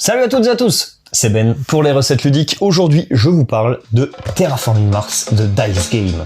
Salut à toutes et à tous, c'est Ben pour les recettes ludiques. Aujourd'hui, je vous parle de Terraforming Mars de Dice Game.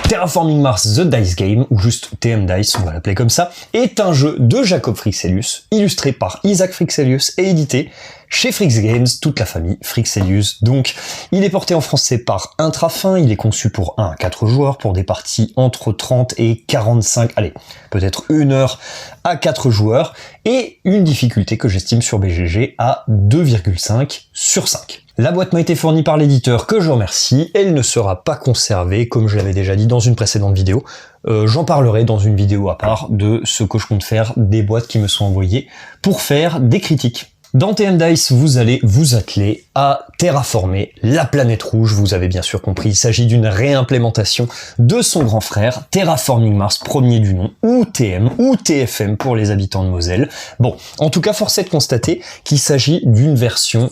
Terraforming Mars The Dice Game, ou juste TM Dice, on va l'appeler comme ça, est un jeu de Jacob Fryxelius, illustré par Isaac Fryxelius et édité chez Frix Games, toute la famille Fryxelius. Donc, il est porté en français par Intrafin, il est conçu pour 1 à 4 joueurs, pour des parties entre 30 et 45, allez, peut-être 1 heure à 4 joueurs, et une difficulté que j'estime sur BGG à 2,5 sur 5. La boîte m'a été fournie par l'éditeur que je remercie, elle ne sera pas conservée, comme je l'avais déjà dit dans une précédente vidéo. J'en parlerai dans une vidéo à part de ce que je compte faire des boîtes qui me sont envoyées pour faire des critiques. Dans TM Dice, vous allez vous atteler à terraformer la planète rouge. Vous avez bien sûr compris, il s'agit d'une réimplémentation de son grand frère, Terraforming Mars, premier du nom, ou TM, ou TFM pour les habitants de Moselle. Bon, en tout cas, force est de constater qu'il s'agit d'une version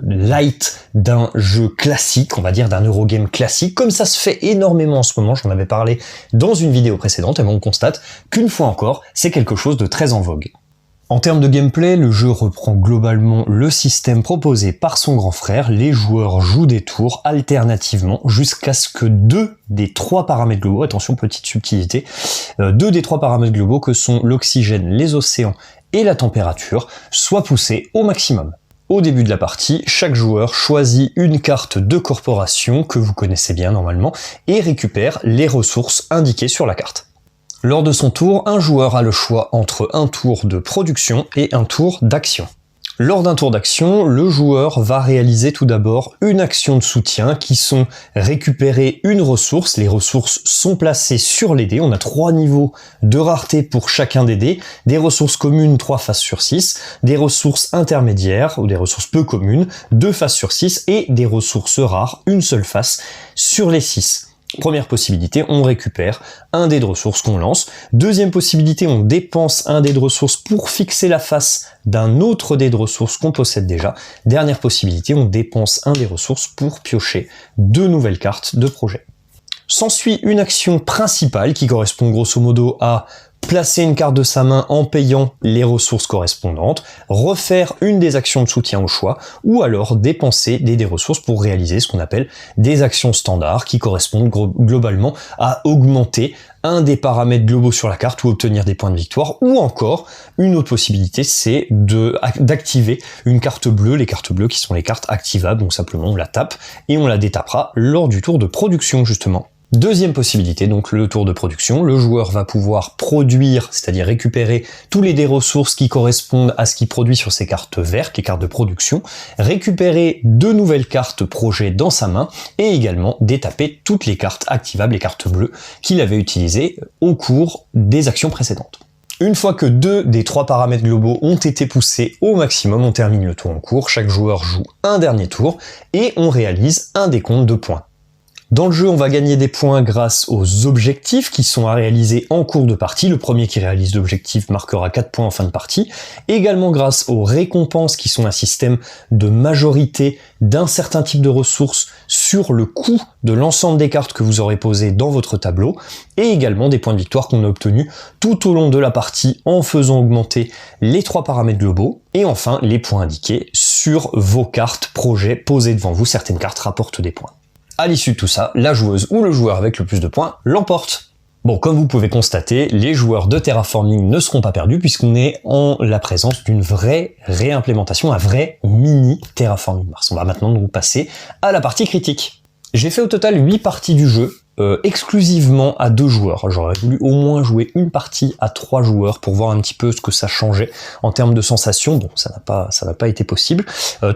light d'un jeu classique, on va dire d'un Eurogame classique, comme ça se fait énormément en ce moment, j'en avais parlé dans une vidéo précédente, et on constate qu'une fois encore, c'est quelque chose de très en vogue. En termes de gameplay, le jeu reprend globalement le système proposé par son grand frère. Les joueurs jouent des tours alternativement jusqu'à ce que 2 des 3 paramètres globaux, attention petite subtilité, 2 des 3 paramètres globaux que sont l'oxygène, les océans et la température soient poussés au maximum. Au début de la partie, chaque joueur choisit une carte de corporation que vous connaissez bien normalement et récupère les ressources indiquées sur la carte. Lors de son tour, un joueur a le choix entre un tour de production et un tour d'action. Lors d'un tour d'action, le joueur va réaliser tout d'abord une action de soutien qui sont récupérer une ressource. Les ressources sont placées sur les dés. On a 3 niveaux de rareté pour chacun des dés. Des ressources communes 3 faces sur 6, des ressources intermédiaires ou des ressources peu communes 2 faces sur 6 et des ressources rares, une seule face sur les 6. Première possibilité, on récupère un dé de ressources qu'on lance. Deuxième possibilité, on dépense un dé de ressources pour fixer la face d'un autre dé de ressources qu'on possède déjà. Dernière possibilité, on dépense un dé de ressources pour piocher 2 nouvelles cartes de projet. S'ensuit une action principale qui correspond grosso modo à placer une carte de sa main en payant les ressources correspondantes, refaire une des actions de soutien au choix, ou alors dépenser des ressources pour réaliser ce qu'on appelle des actions standards qui correspondent globalement à augmenter un des paramètres globaux sur la carte ou obtenir des points de victoire, ou encore une autre possibilité c'est d'activer une carte bleue, les cartes bleues qui sont les cartes activables, donc simplement on la tape et on la détapera lors du tour de production justement. Deuxième possibilité, donc le tour de production, le joueur va pouvoir produire, c'est-à-dire récupérer tous les dés ressources qui correspondent à ce qu'il produit sur ses cartes vertes, les cartes de production, récupérer 2 nouvelles cartes projet dans sa main et également détaper toutes les cartes activables, les cartes bleues qu'il avait utilisées au cours des actions précédentes. Une fois que 2 des 3 paramètres globaux ont été poussés au maximum, on termine le tour en cours, chaque joueur joue un dernier tour et on réalise un décompte de points. Dans le jeu, on va gagner des points grâce aux objectifs qui sont à réaliser en cours de partie. Le premier qui réalise l'objectif marquera 4 points en fin de partie. Également grâce aux récompenses qui sont un système de majorité d'un certain type de ressources sur le coût de l'ensemble des cartes que vous aurez posées dans votre tableau. Et également des points de victoire qu'on a obtenus tout au long de la partie en faisant augmenter les 3 paramètres globaux. Et enfin, les points indiqués sur vos cartes projets posées devant vous. Certaines cartes rapportent des points. À l'issue de tout ça, la joueuse ou le joueur avec le plus de points l'emporte. Bon, comme vous pouvez constater, les joueurs de Terraforming ne seront pas perdus puisqu'on est en la présence d'une vraie réimplémentation, un vrai mini Terraforming Mars. On va maintenant donc passer à la partie critique. J'ai fait au total 8 parties du jeu, exclusivement à 2 joueurs. J'aurais voulu au moins jouer une partie à 3 joueurs pour voir un petit peu ce que ça changeait en termes de sensations. Bon, ça n'a pas été possible.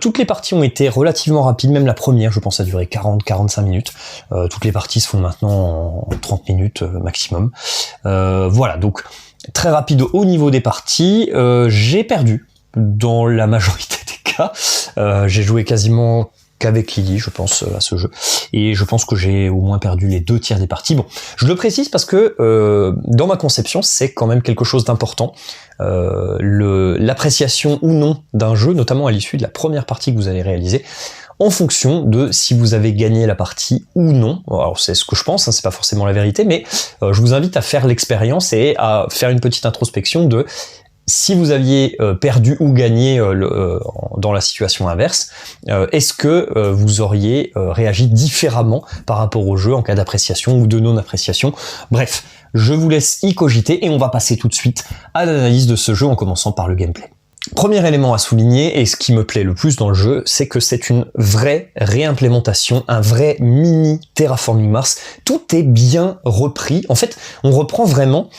Toutes les parties ont été relativement rapides, même la première, je pense, a duré 40-45 minutes. Toutes les parties se font maintenant en 30 minutes maximum. Voilà, donc très rapide au niveau des parties. J'ai perdu dans la majorité des cas. J'ai joué quasiment qu'avec Lily, je pense, à ce jeu. Et je pense que j'ai au moins perdu les 2 tiers des parties. Bon, je le précise parce que dans ma conception, c'est quand même quelque chose d'important. L'appréciation ou non d'un jeu, notamment à l'issue de la première partie que vous allez réaliser. en fonction de si vous avez gagné la partie ou non. Alors c'est ce que je pense, hein, c'est pas forcément la vérité, mais je vous invite à faire l'expérience et à faire une petite introspection de si vous aviez perdu ou gagné dans la situation inverse, est-ce que vous auriez réagi différemment par rapport au jeu en cas d'appréciation ou de non-appréciation? Bref, je vous laisse y cogiter et on va passer tout de suite à l'analyse de ce jeu en commençant par le gameplay. Premier élément à souligner, et ce qui me plaît le plus dans le jeu, c'est que c'est une vraie réimplémentation, un vrai mini Terraforming Mars. Tout est bien repris. En fait, on reprend vraiment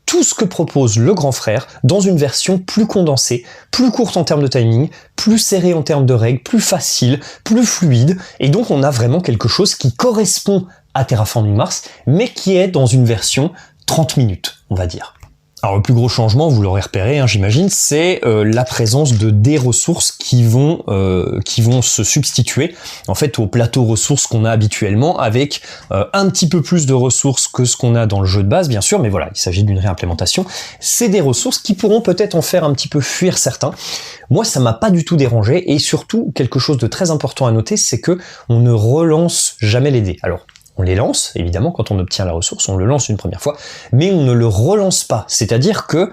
tout ce que propose le grand frère dans une version plus condensée, plus courte en termes de timing, plus serrée en termes de règles, plus facile, plus fluide. Et donc on a vraiment quelque chose qui correspond à Terraforming Mars, mais qui est dans une version 30 minutes, on va dire. Alors le plus gros changement, vous l'aurez repéré, hein, j'imagine, c'est la présence de des ressources qui vont se substituer en fait au plateau ressources qu'on a habituellement, avec un petit peu plus de ressources que ce qu'on a dans le jeu de base, bien sûr, mais voilà, il s'agit d'une réimplémentation. C'est des ressources qui pourront peut-être en faire un petit peu fuir certains. Moi, ça m'a pas du tout dérangé, et surtout quelque chose de très important à noter, c'est que on ne relance jamais les dés. Alors on les lance, évidemment, quand on obtient la ressource, on le lance une première fois, mais on ne le relance pas. C'est-à-dire que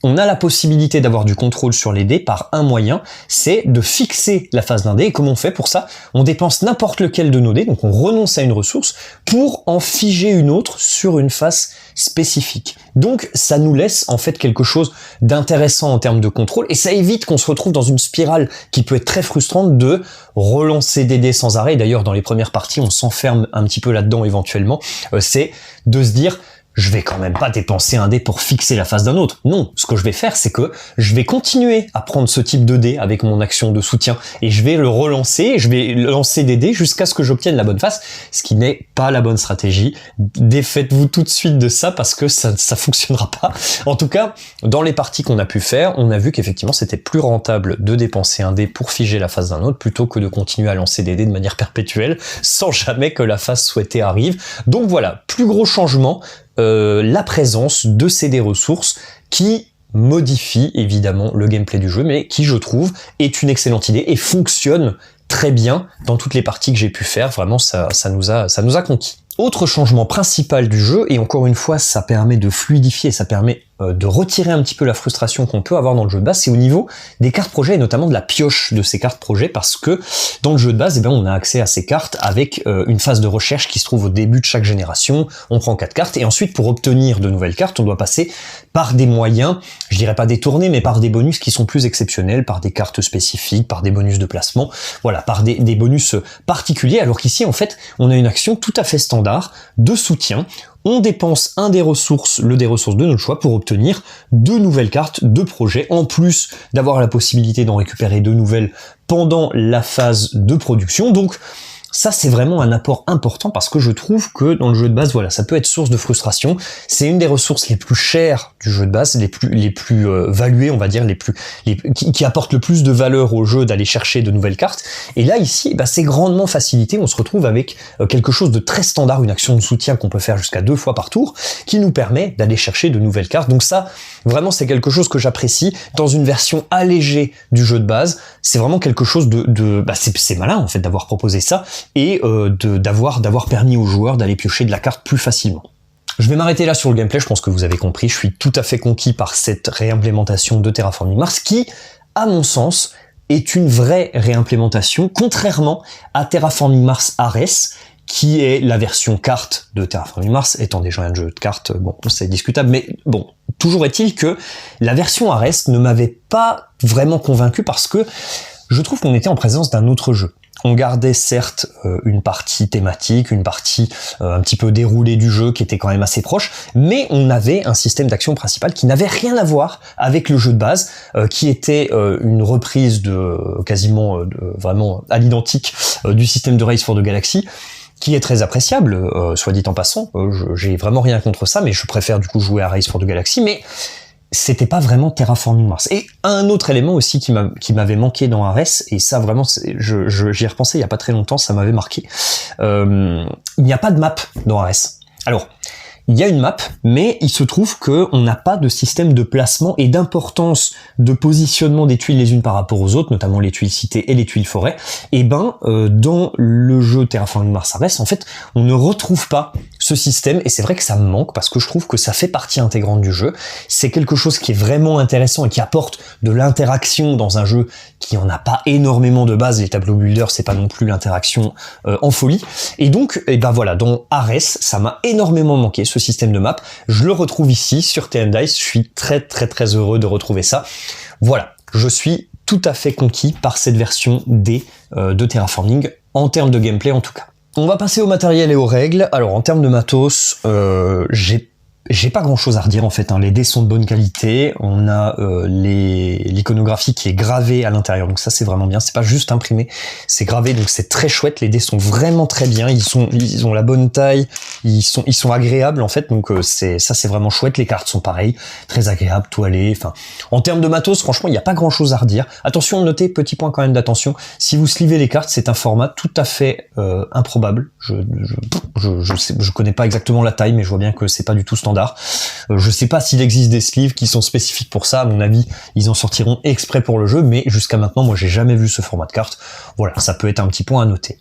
on a la possibilité d'avoir du contrôle sur les dés par un moyen, c'est de fixer la phase d'un dé. Et comment on fait pour ça? On dépense n'importe lequel de nos dés, donc on renonce à une ressource pour en figer une autre sur une phase spécifique. Donc ça nous laisse en fait quelque chose d'intéressant en termes de contrôle, et ça évite qu'on se retrouve dans une spirale qui peut être très frustrante de relancer des dés sans arrêt. D'ailleurs, dans les premières parties, on s'enferme un petit peu là-dedans éventuellement. C'est de se dire, je vais quand même pas dépenser un dé pour fixer la phase d'un autre. Non, ce que je vais faire, c'est que je vais continuer à prendre ce type de dé avec mon action de soutien, et je vais le relancer, je vais lancer des dés jusqu'à ce que j'obtienne la bonne phase, ce qui n'est pas la bonne stratégie. Défaites-vous tout de suite de ça, parce que ça fonctionnera pas. En tout cas, dans les parties qu'on a pu faire, on a vu qu'effectivement c'était plus rentable de dépenser un dé pour figer la phase d'un autre, plutôt que de continuer à lancer des dés de manière perpétuelle, sans jamais que la phase souhaitée arrive. Donc voilà, plus gros changement, la présence de ces dés ressources qui modifie évidemment le gameplay du jeu, mais qui, je trouve, est une excellente idée et fonctionne très bien dans toutes les parties que j'ai pu faire. Vraiment, ça nous a conquis. Autre changement principal du jeu, et encore une fois, ça permet de fluidifier, ça permet de retirer un petit peu la frustration qu'on peut avoir dans le jeu de base, c'est au niveau des cartes projets, et notamment de la pioche de ces cartes projets, parce que dans le jeu de base, on a accès à ces cartes avec une phase de recherche qui se trouve au début de chaque génération. On prend 4 cartes, et ensuite, pour obtenir de nouvelles cartes, on doit passer par des moyens, je dirais pas détournés, mais par des bonus qui sont plus exceptionnels, par des cartes spécifiques, par des bonus de placement, voilà, par des bonus particuliers, alors qu'ici, en fait, on a une action tout à fait standard de soutien. On dépense un des ressources, le des ressources de notre choix, pour obtenir de nouvelles cartes de projet, en plus d'avoir la possibilité d'en récupérer de nouvelles pendant la phase de production. Donc ça, c'est vraiment un apport important, parce que je trouve que dans le jeu de base, voilà, ça peut être source de frustration. C'est une des ressources les plus chères du jeu de base, les plus valuées, on va dire, qui apportent le plus de valeur au jeu d'aller chercher de nouvelles cartes. Et là, ici, c'est grandement facilité. On se retrouve avec quelque chose de très standard, une action de soutien qu'on peut faire jusqu'à 2 fois par tour, qui nous permet d'aller chercher de nouvelles cartes. Donc ça, vraiment, c'est quelque chose que j'apprécie dans une version allégée du jeu de base. C'est vraiment quelque chose c'est malin, en fait, d'avoir proposé ça, et d'avoir permis aux joueurs d'aller piocher de la carte plus facilement. Je vais m'arrêter là sur le gameplay, je pense que vous avez compris, je suis tout à fait conquis par cette réimplémentation de Terraforming Mars qui, à mon sens, est une vraie réimplémentation, contrairement à Terraforming Mars Ares, qui est la version carte de Terraforming Mars, étant déjà un jeu de cartes, bon, c'est discutable, mais bon, toujours est-il que la version Ares ne m'avait pas vraiment convaincu, parce que je trouve qu'on était en présence d'un autre jeu. On gardait certes une partie thématique, une partie un petit peu déroulée du jeu qui était quand même assez proche, mais on avait un système d'action principal qui n'avait rien à voir avec le jeu de base, qui était une reprise vraiment à l'identique du système de Race for the Galaxy, qui est très appréciable, soit dit en passant. J'ai vraiment rien contre ça, mais je préfère du coup jouer à Race for the Galaxy, mais c'était pas vraiment Terraforming Mars. Et un autre élément aussi qui m'avait manqué dans Ares, et ça vraiment, j'y ai repensé il y a pas très longtemps, ça m'avait marqué, il n'y a pas de map dans Ares. Alors, il y a une map, mais il se trouve que on n'a pas de système de placement et d'importance de positionnement des tuiles les unes par rapport aux autres, notamment les tuiles citées et les tuiles forêt. Et dans le jeu Terraforming Mars Ares, en fait, on ne retrouve pas ce système, et c'est vrai que ça me manque, parce que je trouve que ça fait partie intégrante du jeu. C'est quelque chose qui est vraiment intéressant et qui apporte de l'interaction dans un jeu qui en a pas énormément de base. Les tableaux builders, c'est pas non plus l'interaction en folie. Et donc, voilà, dans Ares, ça m'a énormément manqué, ce système de map. Je le retrouve ici, sur TM Dice. Je suis très très très heureux de retrouver ça. Voilà, je suis tout à fait conquis par cette version D de Terraforming, en termes de gameplay en tout cas. On va passer au matériel et aux règles. Alors en termes de matos, j'ai pas grand chose à redire en fait, hein. Les dés sont de bonne qualité, on a l'iconographie qui est gravée à l'intérieur, donc ça c'est vraiment bien, c'est pas juste imprimé, c'est gravé, donc c'est très chouette, les dés sont vraiment très bien, ils ont la bonne taille, ils sont agréables en fait, donc c'est vraiment chouette, les cartes sont pareilles, très agréables, toilées, enfin, en termes de matos, franchement, il n'y a pas grand chose à redire. Attention, notez, petit point quand même d'attention, si vous slivez les cartes, c'est un format tout à fait improbable, je connais pas exactement la taille, mais je vois bien que c'est pas du tout standard. Je sais pas s'il existe des sleeves qui sont spécifiques pour ça, à mon avis ils en sortiront exprès pour le jeu, mais jusqu'à maintenant moi j'ai jamais vu ce format de carte. Voilà, ça peut être un petit point à noter.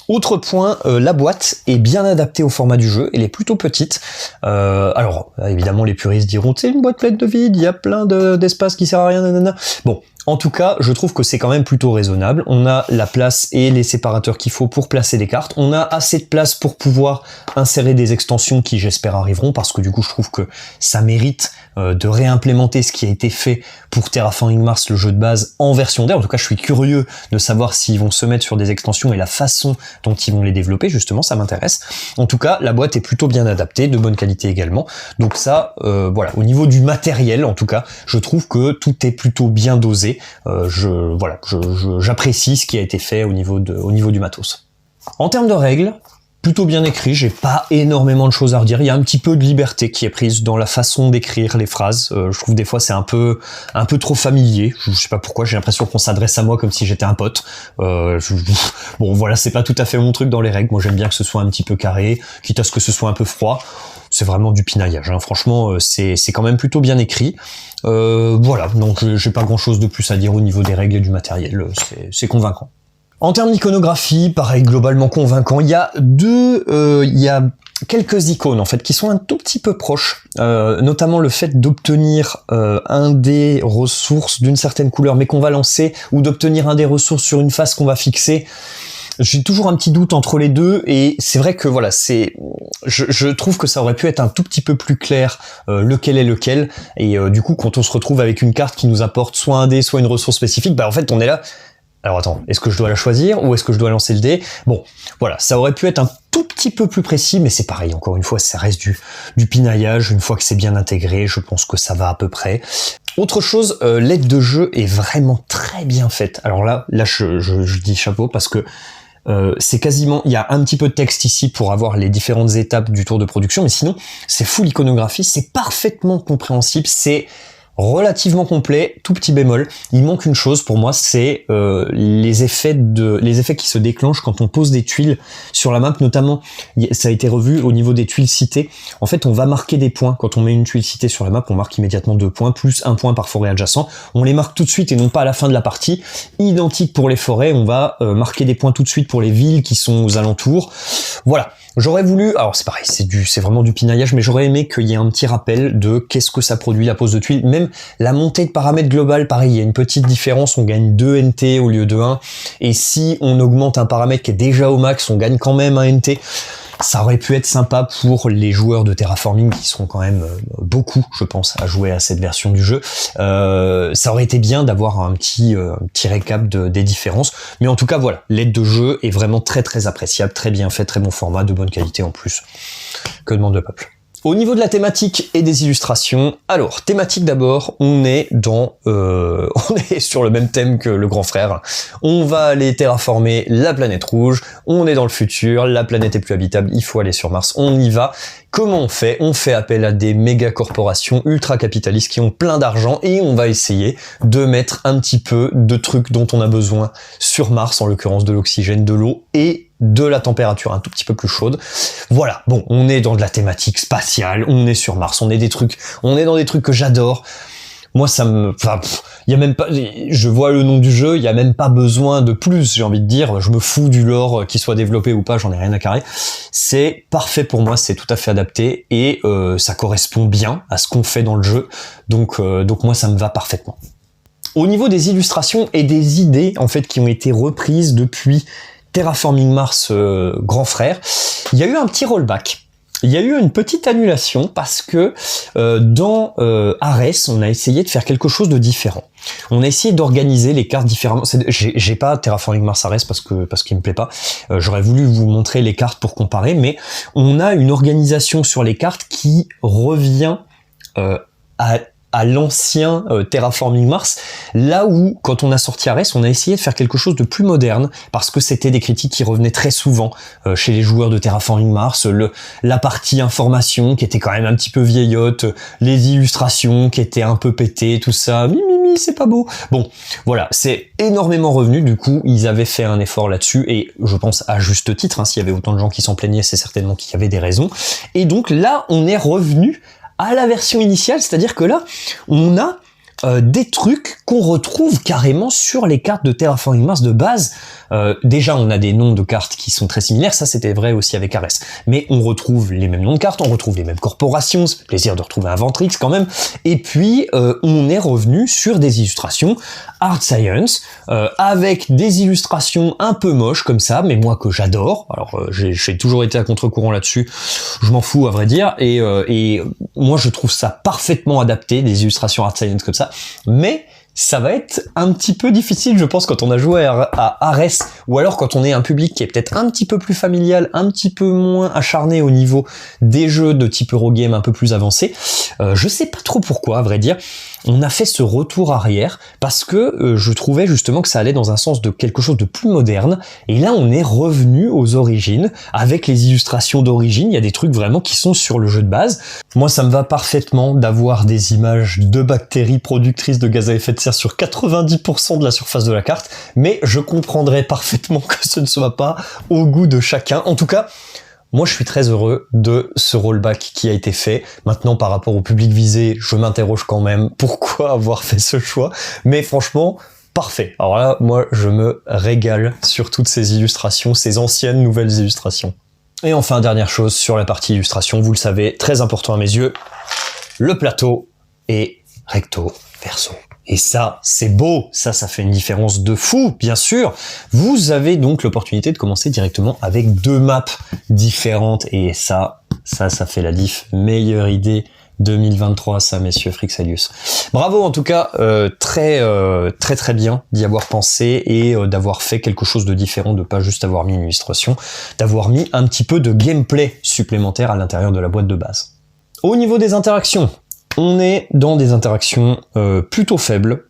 Autre point, la boîte est bien adaptée au format du jeu, elle est plutôt petite. Alors évidemment les puristes diront c'est une boîte pleine de vide, il y a plein d'espace qui sert à rien, nanana. Bon, en tout cas, je trouve que c'est quand même plutôt raisonnable. On a la place et les séparateurs qu'il faut pour placer les cartes. On a assez de place pour pouvoir insérer des extensions qui, j'espère, arriveront, parce que du coup, je trouve que ça mérite de réimplémenter ce qui a été fait pour Terraforming Mars, le jeu de base, en version D. En tout cas, je suis curieux de savoir s'ils vont se mettre sur des extensions et la façon dont ils vont les développer, justement, ça m'intéresse. En tout cas, la boîte est plutôt bien adaptée, de bonne qualité également. Donc ça, voilà, au niveau du matériel, en tout cas, je trouve que tout est plutôt bien dosé. J'apprécie ce qui a été fait au niveau du matos. En termes de règles, plutôt bien écrit, j'ai pas énormément de choses à redire. Il y a un petit peu de liberté qui est prise dans la façon d'écrire les phrases. Je trouve des fois c'est un peu trop familier. Je sais pas pourquoi, j'ai l'impression qu'on s'adresse à moi comme si j'étais un pote. Bon voilà, c'est pas tout à fait mon truc dans les règles. Moi j'aime bien que ce soit un petit peu carré, quitte à ce que ce soit un peu froid. C'est vraiment du pinaillage, hein. Franchement, c'est quand même plutôt bien écrit. Voilà, donc j'ai pas grand chose de plus à dire au niveau des règles et du matériel, c'est convaincant. En termes d'iconographie, pareil, globalement convaincant. Il y a quelques icônes en fait qui sont un tout petit peu proches, notamment le fait d'obtenir un des ressources d'une certaine couleur mais qu'on va lancer, ou d'obtenir un des ressources sur une face qu'on va fixer. J'ai toujours un petit doute entre les deux, et c'est vrai que voilà, je trouve que ça aurait pu être un tout petit peu plus clair lequel est lequel, et du coup quand on se retrouve avec une carte qui nous apporte soit un dé, soit une ressource spécifique, bah en fait on est là, alors attends, est-ce que je dois la choisir ou est-ce que je dois lancer le dé? Bon, voilà, ça aurait pu être un tout petit peu plus précis, mais c'est pareil, encore une fois, ça reste du pinaillage. Une fois que c'est bien intégré, je pense que ça va à peu près. Autre chose, l'aide de jeu est vraiment très bien faite. Alors là je dis chapeau, parce que c'est quasiment, il y a un petit peu de texte ici pour avoir les différentes étapes du tour de production, mais sinon c'est full iconographie, c'est parfaitement compréhensible, c'est relativement complet. Tout petit bémol, il manque une chose pour moi, c'est les effets qui se déclenchent quand on pose des tuiles sur la map, notamment ça a été revu au niveau des tuiles citées. En fait, on va marquer des points quand on met une tuile citée sur la map, on marque immédiatement 2 points plus 1 point par forêt adjacent. On les marque tout de suite et non pas à la fin de la partie. Identique pour les forêts, on va marquer des points tout de suite pour les villes qui sont aux alentours. Voilà. J'aurais voulu, alors c'est pareil, c'est vraiment du pinaillage, mais j'aurais aimé qu'il y ait un petit rappel de qu'est-ce que ça produit la pose de tuiles. Même la montée de paramètres globale, pareil, il y a une petite différence, on gagne 2 NT au lieu de 1, et si on augmente un paramètre qui est déjà au max, on gagne quand même un NT. Ça aurait pu être sympa pour les joueurs de Terraforming qui seront quand même beaucoup, je pense, à jouer à cette version du jeu. Ça aurait été bien d'avoir un petit récap des différences. Mais en tout cas, voilà, l'aide de jeu est vraiment très très appréciable, très bien fait, très bon format, de bonne qualité en plus. Que demande le peuple? Au niveau de la thématique et des illustrations, alors, thématique d'abord, on est sur le même thème que le grand frère. On va aller terraformer la planète rouge, on est dans le futur, la planète est plus habitable, il faut aller sur Mars, on y va. Comment on fait? On fait appel à des méga corporations ultra capitalistes qui ont plein d'argent, et on va essayer de mettre un petit peu de trucs dont on a besoin sur Mars, en l'occurrence de l'oxygène, de l'eau et de la température un tout petit peu plus chaude. Voilà, bon, on est dans de la thématique spatiale, on est sur Mars, on est dans des trucs que j'adore. Moi, il y a même pas, je vois le nom du jeu, il y a même pas besoin de plus, j'ai envie de dire, je me fous du lore qui soit développé ou pas, j'en ai rien à carrer. C'est parfait pour moi, c'est tout à fait adapté et ça correspond bien à ce qu'on fait dans le jeu. Donc moi, ça me va parfaitement. Au niveau des illustrations et des idées, en fait, qui ont été reprises depuis Terraforming Mars Grand Frère, il y a eu un petit rollback. Il y a eu une petite annulation parce que dans Ares, on a essayé de faire quelque chose de différent. On a essayé d'organiser les cartes différemment. J'ai pas Terraforming Mars Ares parce qu'il me plaît pas. J'aurais voulu vous montrer les cartes pour comparer, mais on a une organisation sur les cartes qui revient à l'ancien Terraforming Mars, là où, quand on a sorti Ares, on a essayé de faire quelque chose de plus moderne, parce que c'était des critiques qui revenaient très souvent chez les joueurs de Terraforming Mars, la partie information qui était quand même un petit peu vieillotte, les illustrations qui étaient un peu pétées, tout ça, mimi, c'est pas beau. Bon, voilà, c'est énormément revenu, du coup, ils avaient fait un effort là-dessus, et je pense à juste titre, hein, s'il y avait autant de gens qui s'en plaignaient, c'est certainement qu'il y avait des raisons. Et donc là, on est revenu à la version initiale, c'est-à-dire que là, on a des trucs qu'on retrouve carrément sur les cartes de Terraforming Mars de base. Déjà, on a des noms de cartes qui sont très similaires, ça c'était vrai aussi avec Ares. Mais on retrouve les mêmes noms de cartes, on retrouve les mêmes corporations, c'est plaisir de retrouver un Ventrix quand même. Et puis, on est revenu sur des illustrations Art Science, avec des illustrations un peu moches comme ça, mais moi que j'adore. Alors, j'ai toujours été à contre-courant là-dessus, je m'en fous à vrai dire, et moi je trouve ça parfaitement adapté, des illustrations Art Science comme ça. Mais ça va être un petit peu difficile, je pense, quand on a joué à Ares, ou alors quand on est un public qui est peut-être un petit peu plus familial, un petit peu moins acharné au niveau des jeux de type Eurogame un peu plus avancé. Je sais pas trop pourquoi, à vrai dire. On a fait ce retour arrière parce que je trouvais justement que ça allait dans un sens de quelque chose de plus moderne. Et là, on est revenu aux origines avec les illustrations d'origine. Il y a des trucs vraiment qui sont sur le jeu de base. Moi, ça me va parfaitement d'avoir des images de bactéries productrices de gaz à effet de serre sur 90% de la surface de la carte. Mais je comprendrais parfaitement que ce ne soit pas au goût de chacun. En tout cas, moi, je suis très heureux de ce rollback qui a été fait. Maintenant, par rapport au public visé, je m'interroge quand même pourquoi avoir fait ce choix. Mais franchement, parfait. Alors là, moi, je me régale sur toutes ces illustrations, ces anciennes nouvelles illustrations. Et enfin, dernière chose sur la partie illustration, vous le savez, très important à mes yeux, le plateau est recto verso. Et ça, c'est beau, ça fait une différence de fou, bien sûr. Vous avez donc l'opportunité de commencer directement avec 2 maps différentes, et ça fait la diff. Meilleure idée 2023, ça, messieurs Frixelius. Bravo, en tout cas, très bien d'y avoir pensé et d'avoir fait quelque chose de différent, de pas juste avoir mis une illustration, d'avoir mis un petit peu de gameplay supplémentaire à l'intérieur de la boîte de base. Au niveau des interactions, on est dans des interactions plutôt faibles,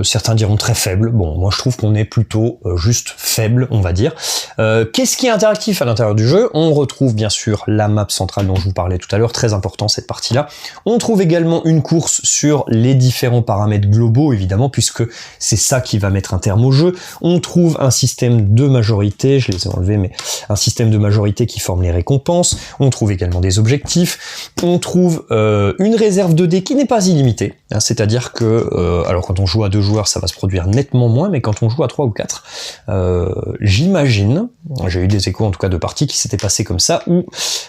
certains diront très faibles, bon moi je trouve qu'on est plutôt juste faible, on va dire. Qu'est-ce qui est interactif à l'intérieur du jeu? On retrouve bien sûr la map centrale dont je vous parlais tout à l'heure, très important cette partie-là. On trouve également une course sur les différents paramètres globaux évidemment, puisque c'est ça qui va mettre un terme au jeu. On trouve un système de majorité, je les ai enlevés, mais un système de majorité qui forme les récompenses. On trouve également des objectifs. On trouve une réserve de dés qui n'est pas illimitée, hein, c'est-à-dire que alors quand on joue à 2 joueurs, ça va se produire nettement moins, mais quand on joue à 3 ou 4, j'imagine, j'ai eu des échos en tout cas de parties qui s'étaient passées comme ça, où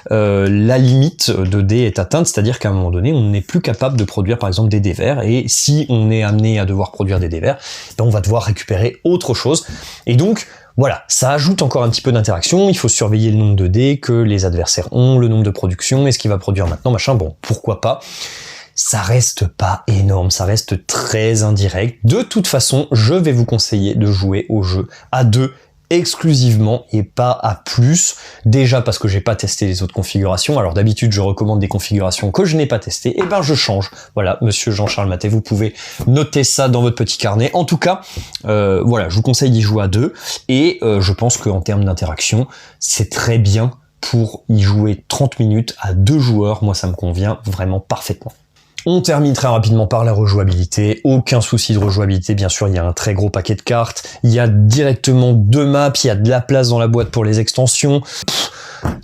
la limite de dés est atteinte, c'est-à-dire qu'à un moment donné, on n'est plus capable de produire par exemple des dés verts, et si on est amené à devoir produire des dés verts, ben on va devoir récupérer autre chose, et donc voilà, ça ajoute encore un petit peu d'interaction, il faut surveiller le nombre de dés que les adversaires ont, le nombre de production, et ce qu'il va produire maintenant, machin, bon, pourquoi pas. Ça reste pas énorme, ça reste très indirect. De toute façon, je vais vous conseiller de jouer au jeu à 2 exclusivement et pas à plus. Déjà parce que j'ai pas testé les autres configurations. Alors d'habitude, je recommande des configurations que je n'ai pas testées. Et ben je change. Voilà, monsieur Jean-Charles Maté, vous pouvez noter ça dans votre petit carnet. En tout cas, voilà, je vous conseille d'y jouer à 2. Et je pense qu'en termes d'interaction, c'est très bien pour y jouer 30 minutes à 2 joueurs. Moi, ça me convient vraiment parfaitement. On termine très rapidement par la rejouabilité. Aucun souci de rejouabilité, bien sûr, il y a un très gros paquet de cartes. Il y a directement 2 maps, il y a de la place dans la boîte pour les extensions.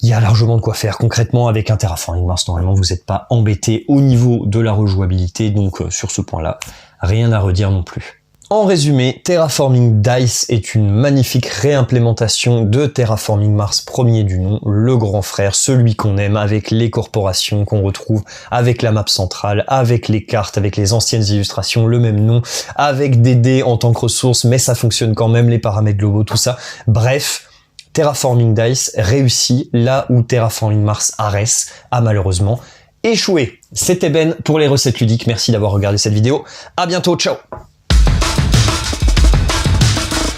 Il y a largement de quoi faire concrètement avec un Terraforming Mars. Normalement, vous n'êtes pas embêté au niveau de la rejouabilité, donc sur ce point-là, rien à redire non plus. En résumé, Terraforming Dice est une magnifique réimplémentation de Terraforming Mars premier du nom, le grand frère, celui qu'on aime, avec les corporations qu'on retrouve, avec la map centrale, avec les cartes, avec les anciennes illustrations, le même nom, avec des dés en tant que ressource, mais ça fonctionne quand même, les paramètres globaux, tout ça. Bref, Terraforming Dice réussit là où Terraforming Mars a malheureusement échoué. C'était Ben pour les recettes ludiques, merci d'avoir regardé cette vidéo, à bientôt, ciao.